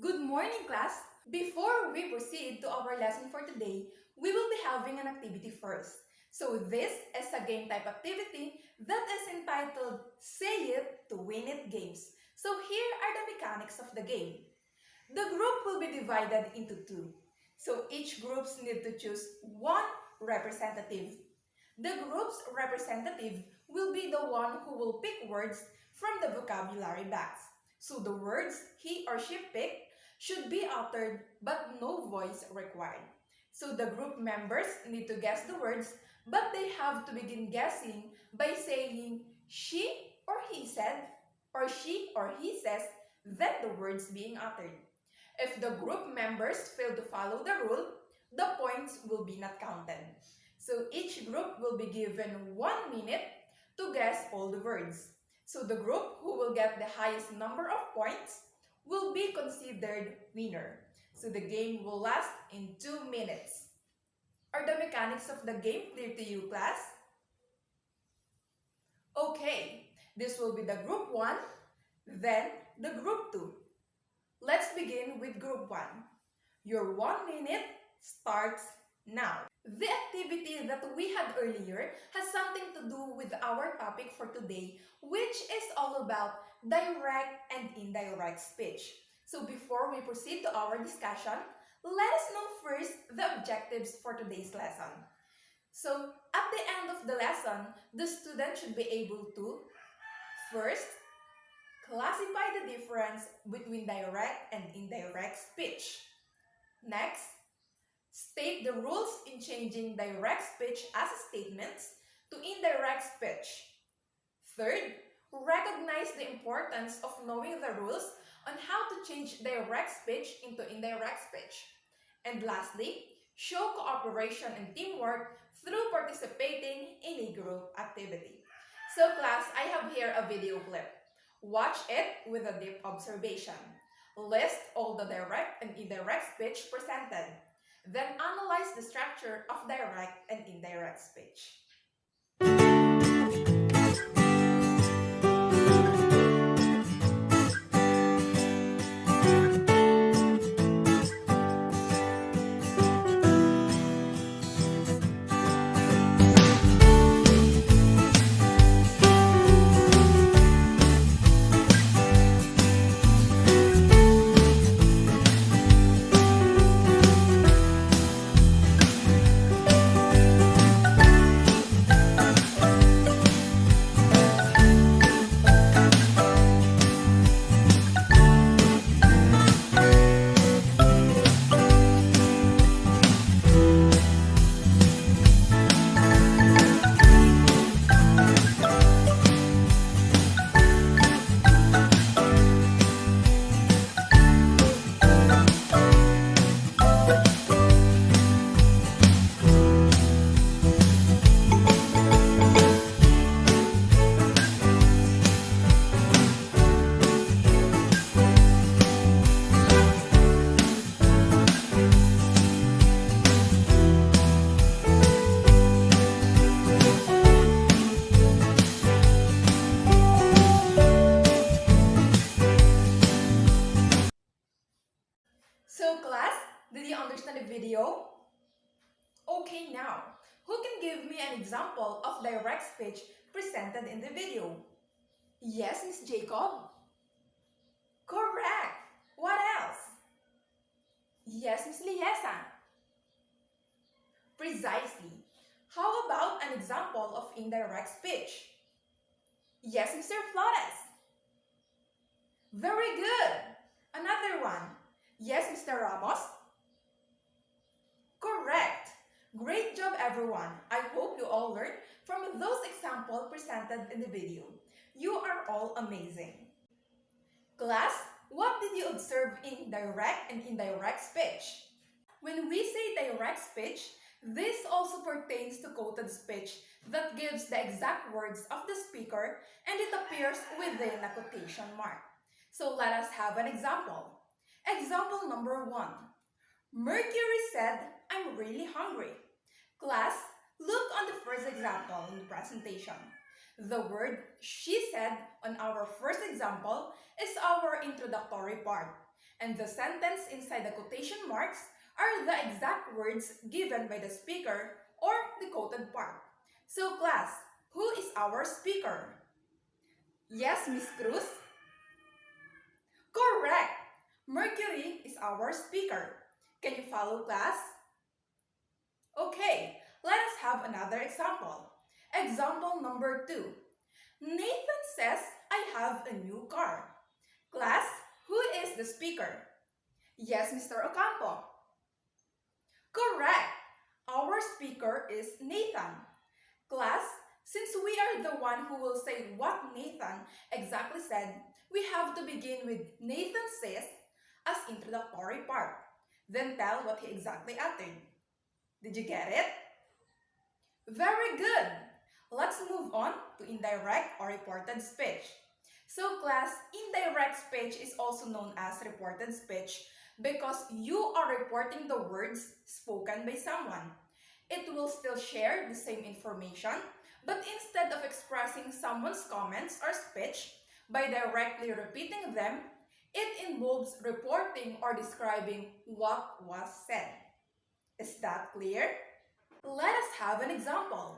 Good morning, class! Before we proceed to our lesson for today, we will be having an activity first. So this is a game type activity that is entitled Say It to Win It Games. So here are the mechanics of the game. The group will be divided into two. So each groups need to choose one representative. The group's representative will be the one who will pick words from the vocabulary box. So the words he or she picked should be uttered but no voice required. So the group members need to guess the words, but they have to begin guessing by saying she or he said or she or he says, then the words being uttered. If the group members fail to follow the rule, the points will be not counted. So each group will be given 1 minute to guess all the words. So the group who will get the highest number of points will be considered winner. So the game will last in 2 minutes. Are the mechanics of the game clear to you, class? Okay, this will be the group 1, then the group 2. Let's begin with group 1. Your 1 minute starts now. The activity that we had earlier has something to do with our topic for today, which is all about direct and indirect speech. So before we proceed to our discussion, let us know first the objectives for today's lesson. So at the end of the lesson, the student should be able to first classify the difference between direct and indirect speech. Next, state the rules in changing direct speech as statements to indirect speech. Third, recognize the importance of knowing the rules on how to change direct speech into indirect speech. And lastly, show cooperation and teamwork through participating in a group activity. So class, I have here a video clip. Watch it with a deep observation. List all the direct and indirect speech presented. Then analyze the structure of direct and indirect speech. So class, did you understand the video? Okay, now, who can give me an example of direct speech presented in the video? Yes, Miss Jacob. Correct. What else? Yes, Miss Liesa. Precisely. How about an example of indirect speech? Yes, Mr. Flores. Very good. Another one. Yes, Mr. Ramos. Correct. Great job, everyone. I hope you all learned from those examples presented in the video. You are all amazing. Class, what did you observe in direct and indirect speech? When we say direct speech, this also pertains to quoted speech that gives the exact words of the speaker and it appears within a quotation mark. So let us have an example. Example number 1. Mercury said, "I'm really hungry." Class, look on the first example in the presentation. The word she said on our first example is our introductory part, and the sentence inside the quotation marks are the exact words given by the speaker or the quoted part. So class, who is our speaker? Yes, Miss Cruz? Correct! Mercury is our speaker. Can you follow, class? Okay, let us have another example. Example number 2. Nathan says, I have a new car. Class, who is the speaker? Yes, Mr. Ocampo. Correct! Our speaker is Nathan. Class, since we are the one who will say what Nathan exactly said, we have to begin with Nathan says as introductory part. Then tell what he exactly uttered. Did you get it? Very good! Let's move on to indirect or reported speech. So class, indirect speech is also known as reported speech because you are reporting the words spoken by someone. It will still share the same information, but instead of expressing someone's comments or speech by directly repeating them, it involves reporting or describing what was said. Is that clear? Let us have an example.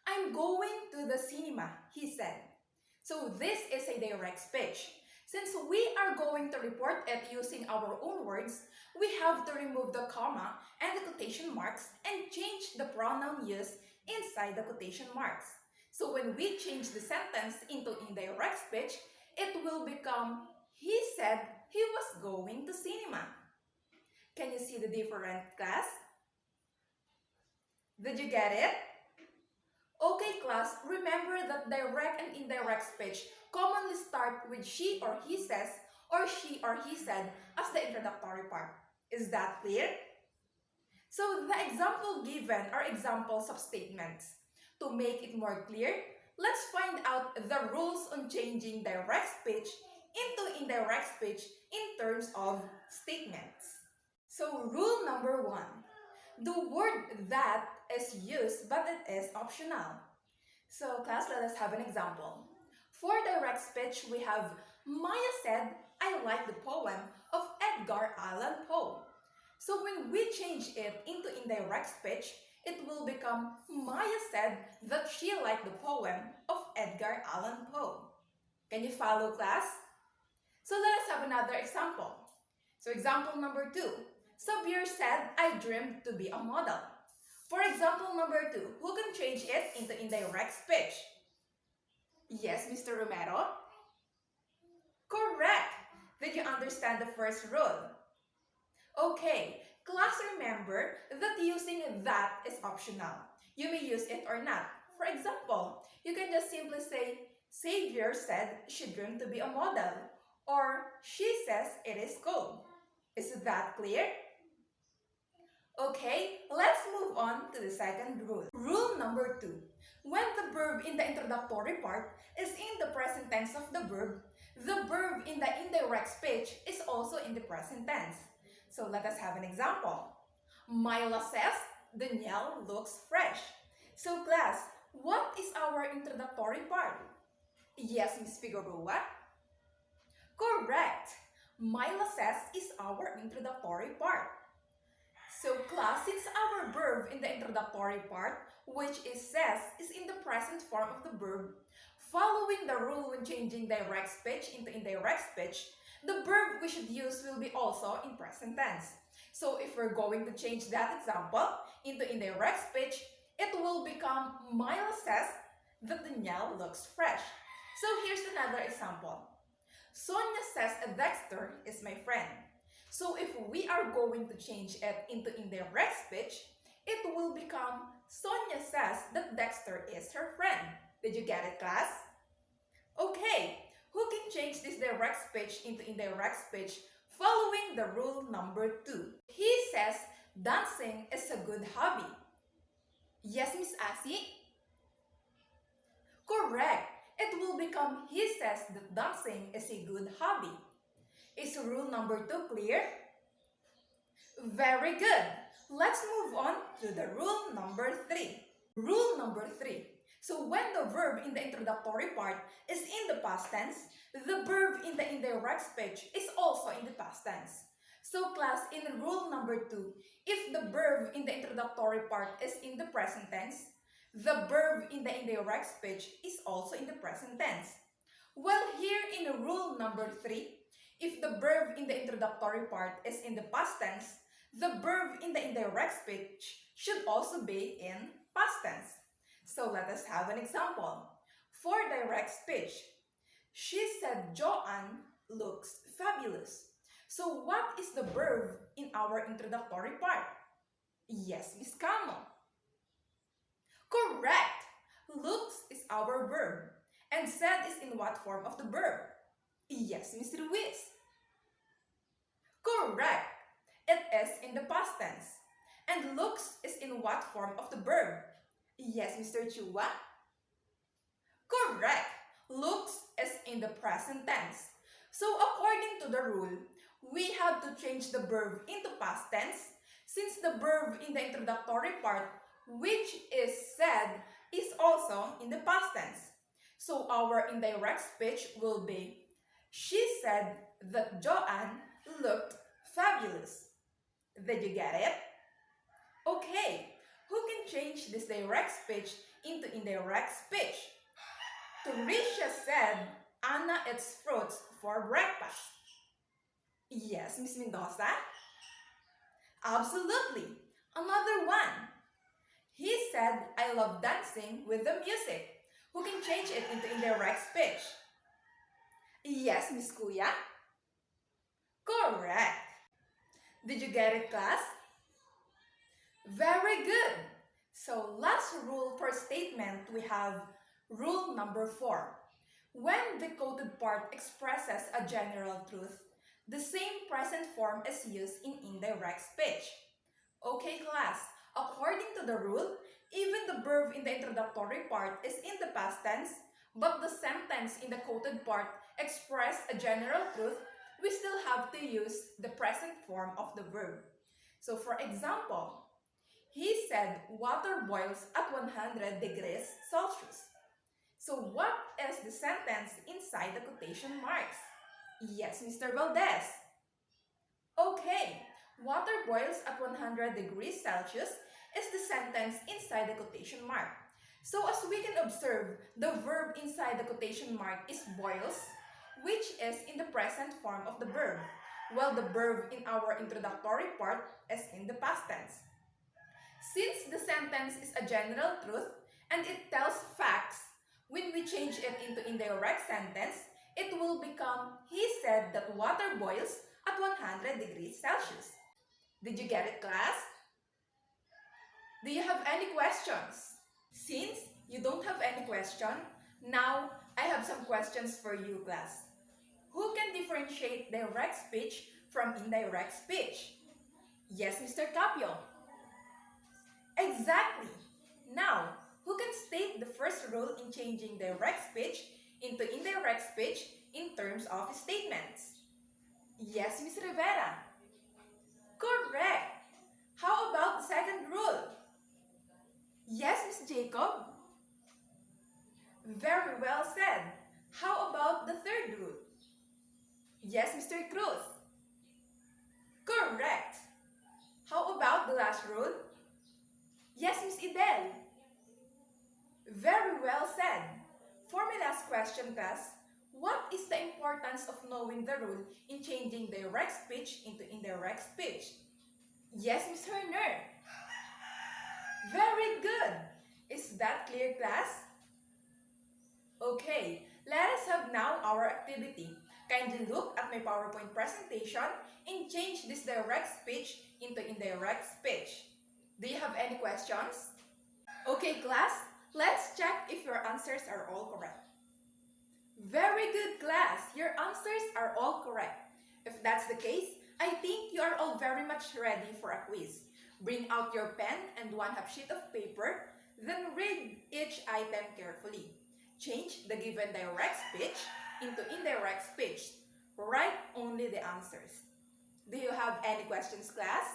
I'm going to the cinema, he said. So this is a direct speech. Since we are going to report it using our own words, we have to remove the comma and the quotation marks and change the pronoun used inside the quotation marks. So when we change the sentence into indirect speech, it will become, he said he was going to cinema. Can you see the difference, class? Did you get it? Okay, class, remember that direct and indirect speech commonly start with she or he says or she or he said as the introductory part. Is that clear? So the example given are examples of statements. To make it more clear, let's find out the rules on changing direct speech into indirect speech in terms of statements. So rule number 1. The word that is used but it is optional. So class, let us have an example. For direct speech, we have Maya said, I like the poem of Edgar Allan Poe. So when we change it into indirect speech, it will become Maya said that she liked the poem of Edgar Allan Poe. Can you follow, class? So let us have another example. So example number 2. Sabir said, I dreamed to be a model. For example number 2, who can change it into indirect speech? Yes, Mr. Romero? Correct! Did you understand the first rule? Okay, class, remember that using that is optional. You may use it or not. For example, you can just simply say, Xavier said she dreamed to be a model, or she says it is cold. Is that clear? Okay, let's move on to the second rule. Rule number 2. When the verb in the introductory part is in the present tense of the verb in the indirect speech is also in the present tense. So let us have an example. Myla says, Danielle looks fresh. So class, what is our introductory part? Yes, Miss Figueroa? Correct! Myla says is our introductory part. So class, since our verb in the introductory part, which is says, is in the present form of the verb, following the rule when changing direct speech into indirect speech, the verb we should use will be also in present tense. So if we're going to change that example into indirect speech, it will become Myla says that Danielle looks fresh. So here's another example. Sonia says Dexter is my friend. So if we are going to change it into indirect speech, it will become Sonia says that Dexter is her friend. Did you get it, class? Okay, who can change this direct speech into indirect speech following the rule number 2? He says dancing is a good hobby. Yes, Miss Asi? Correct. It will become he says that dancing is a good hobby. Is rule number 2 clear? Very good. Let's move on to the rule number 3. Rule number 3. So when the verb in the introductory part is in the past tense, the verb in the indirect speech is also in the past tense. So class, in rule number 2, if the verb in the introductory part is in the present tense, the verb in the indirect speech is also in the present tense. Well, here in rule number 3, if the verb in the introductory part is in the past tense, the verb in the indirect speech should also be in past tense. So let us have an example. For direct speech, she said Joanne looks fabulous. So what is the verb in our introductory part? Yes, Miss Camo. Correct! Looks is our verb. And said is in what form of the verb? Yes, Miss Ruiz. Correct! It is in the past tense. And looks is in what form of the verb? Yes, Mr. Chua. Correct! Looks is in the present tense. So according to the rule, we have to change the verb into past tense since the verb in the introductory part, which is said, is also in the past tense. So our indirect speech will be, she said that Joanne looked fabulous. Did you get it? Okay, who can change this direct speech into indirect speech? Teresia said Anna eats fruits for breakfast. Yes, Miss Mendoza? Absolutely. Another one. He said, I love dancing with the music. Who can change it into indirect speech? Yes, Miss Kuya? Correct. Did you get it, class? Very good. So last rule for statement, we have rule number 4. When the quoted part expresses a general truth, the same present form is used in indirect speech. Okay, class, according to the rule, even the verb in the introductory part is in the past tense, but the sentence in the quoted part express a general truth, we still have to use the present form of the verb. So for example, he said water boils at 100 degrees Celsius. So what is the sentence inside the quotation marks? Yes, Mr. Valdez. Okay, water boils at 100 degrees Celsius is the sentence inside the quotation mark. So as we can observe, the verb inside the quotation mark is boils, which is in the present form of the verb, while the verb in our introductory part is in the past tense. Since the sentence is a general truth and it tells facts, when we change it into indirect sentence, it will become, he said that water boils at 100 degrees Celsius. Did you get it, class? Do you have any questions? Since you don't have any question, now I have some questions for you, class. Who can differentiate direct speech from indirect speech? Yes, Mr. Capio. Exactly. Now, who can state the first rule in changing direct speech into indirect speech in terms of statements? Yes, Ms. Rivera. Correct. How about the second rule? Yes, Ms. Jacob. Very well said. How about the third rule? Yes, Mr. Cruz. Correct. How about the last rule? Yes, Ms. Idel. Very well said. For my last question, class, what is the importance of knowing the rule in changing direct speech into indirect speech? Yes, Ms. Herner. Very good. Is that clear, class? Okay, let us have now our activity. Kindly look at my PowerPoint presentation and change this direct speech into indirect speech. Do you have any questions? Okay, class, let's check if your answers are all correct. Very good, class. Your answers are all correct. If that's the case, I think you are all very much ready for a quiz. Bring out your pen and 1/2 sheet of paper, then read each item carefully. Change the given direct speech into indirect speech. Write only the answers. Do you have any questions, class?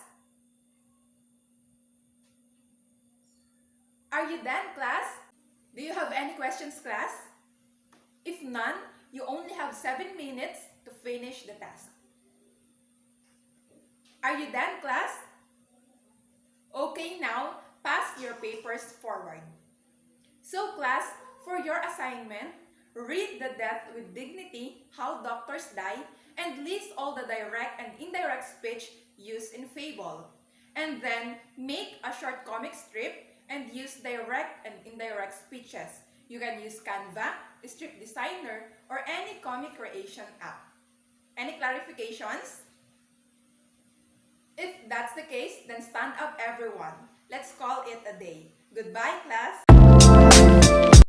Are you done, class? Do you have any questions, class? If none, you only have 7 minutes to finish the task. Are you done, class? Okay, now pass your papers forward. So class, for your assignment, read The Death with Dignity, How Doctors Die, and list all the direct and indirect speech used in fable. And then make a short comic strip and use direct and indirect speeches. You can use Canva, Strip Designer, or any comic creation app. Any clarifications? If that's the case, then stand up everyone. Let's call it a day. Goodbye, class.